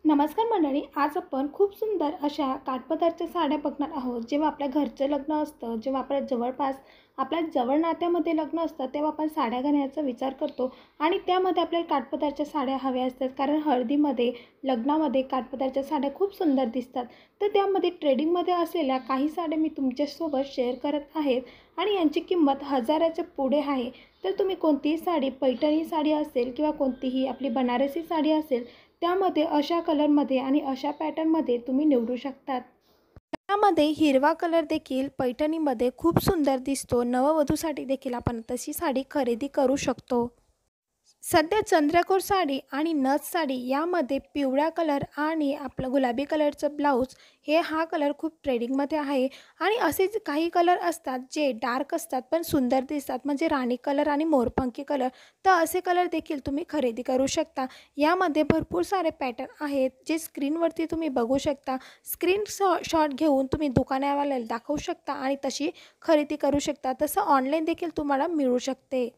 नमस्कार मंडळी, आज आपण खूप सुंदर अशा काठपदरच्या साड्या बघणार आहोत। जेव्हा आपल्या घरचं लग्न असतं, जेव्हा आपल्या जवळपास आपल्या जवळ नात्यामध्ये लग्न असतं, तेव्हा आपण साड्या घालण्याचा विचार करतो आणि त्यामध्ये आपल्याला काठपदरच्या साड्या हव्या असतात। कारण हळदीमध्ये, लग्नामध्ये काठपदरच्या साड्या खूप सुंदर दिसतात। तर त्यामध्ये ट्रेडिंगमध्ये असलेल्या काही साड्या मी तुमच्यासोबत शेअर करत आहेत आणि यांची किंमत हजाराच्या पुढे आहे। तर तुम्ही कोणतीही साडी, पैठणी साडी असेल किंवा कोणतीही आपली बनारसी साडी असेल, त्यामध्ये अशा कलरमध्ये आणि अशा पॅटर्नमध्ये तुम्ही निवडू शकतात। त्यामध्ये हिरवा कलर देखील पैठणीमध्ये खूप सुंदर दिसतो। नववधूसाठी देखील आपण तशी साडी खरेदी करू शकतो। सध्या चंद्रकोर साडी आणि नथ साडी यामध्ये पिवळा कलर आणि आपलं गुलाबी कलरचं ब्लाऊज हा कलर खूप ट्रेडिंगमध्ये आहे। आणि असेच काही कलर असतात जे डार्क असतात पण सुंदर दिसतात, म्हणजे राणी कलर आणि मोरपंखी कलर। तर असे कलर देखील तुम्ही खरेदी करू शकता। यामध्ये भरपूर सारे पॅटर्न आहेत जे स्क्रीनवरती तुम्ही बघू शकता। शॉट घेऊन तुम्ही दुकानवाल्याला दाखवू शकता आणि तशी खरेदी करू शकता। तसं ऑनलाईन देखील तुम्हाला मिळू शकते।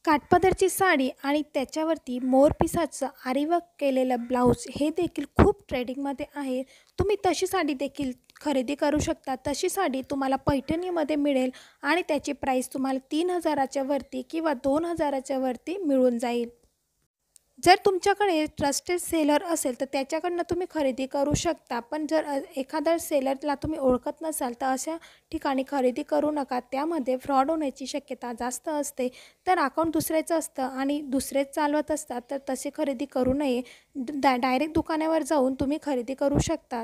काठपदरची साडी आणि त्याच्यावरती मोरपिसाचं आरीवर्क केलेलं ब्लाऊज हे देखील खूप ट्रेडिंगमध्ये आहे। तुम्ही तशी साडी देखील खरेदी करू शकता। तशी साडी तुम्हाला पैठणीमध्ये मिळेल आणि त्याची प्राईस तुम्हाला 3,000च्या वरती किंवा 2,000च्या वरती मिळून जाईल। जर तुमच्याकडे ट्रस्टेड सेलर असेल तर त्याच्याकडनं तुम्ही खरेदी करू शकता। पण जर एखाद्या सेलरला तुम्ही ओळखत नसाल तर अशा ठिकाणी खरेदी करू नका। त्यामध्ये फ्रॉड होण्याची शक्यता जास्त असते। तर अकाउंट दुसऱ्याचं असतं आणि दुसरेच चालवत असतात, तर तसे खरेदी करू नये। डायरेक्ट दुकानावर जाऊन तुम्ही खरेदी करू शकता।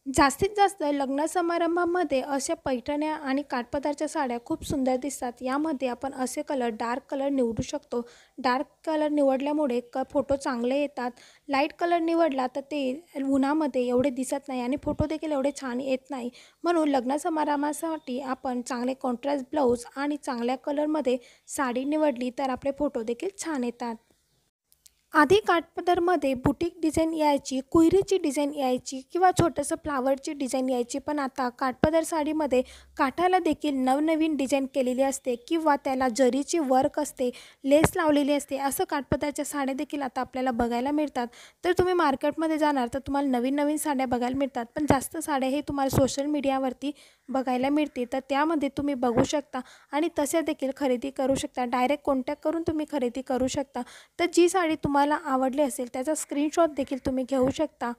जास्तीत जास्त लग्न समारंभामध्ये अशा पैठण्या आणि काठपदरच्या साड्या खूप सुंदर दिसतात। यामध्ये आपण असे कलर, डार्क कलर निवडू शकतो। डार्क कलर निवडल्यामुळे फोटो चांगले येतात। लाईट कलर निवडला तर ते उन्हामध्ये एवढे दिसत नाही आणि फोटो देखील एवढे छान येत नाही। म्हणून लग्न समारंभासाठी आपण चांगले कॉन्ट्रास्ट ब्लाऊज आणि चांगल्या कलरमध्ये साडी निवडली तर आपले फोटो देखील छान येतात। आधी काठपदरमध्ये बुटीक डिझाईन यायची, कुहिरीची डिझाईन यायची किंवा छोटंसं फ्लावरची डिझाईन यायची। पण आता काठपदर साडीमध्ये काठाला देखील नवनवीन डिझाईन केलेली असते किंवा त्याला जरीची वर्क असते, लेस लावलेली असते। असं काठपदरच्या साड्या देखील आता आपल्याला बघायला मिळतात। तर तुम्ही मार्केटमध्ये जाणार तर तुम्हाला नवीन नवीन साड्या बघायला मिळतात, पण जास्त साड्या हे तुम्हाला सोशल मीडियावरती बघायला मिळते। तर त्यामध्ये तुम्ही बघू शकता आणि तशा देखील खरेदी करू शकता। डायरेक्ट कॉन्टॅक्ट करून तुम्ही खरेदी करू शकता। तर जी साडी तुम्हाला आवडली असेल त्याचा स्क्रीनशॉट देखील तुम्ही घेऊ शकता।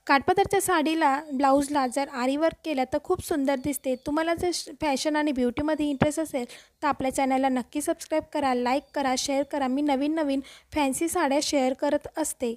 काठपदरच्या साडीला, ब्लाऊजला जर आरीवर्क केलं तर खूप सुंदर दिसते। तुम्हाला जर फॅशन आणि ब्युटीमध्ये इंटरेस्ट असेल तर आपल्या चॅनलला नक्की सबस्क्राईब करा, लाईक करा, शेअर करा। मी नवीन नवीन फॅन्सी साड्या शेअर करत असते।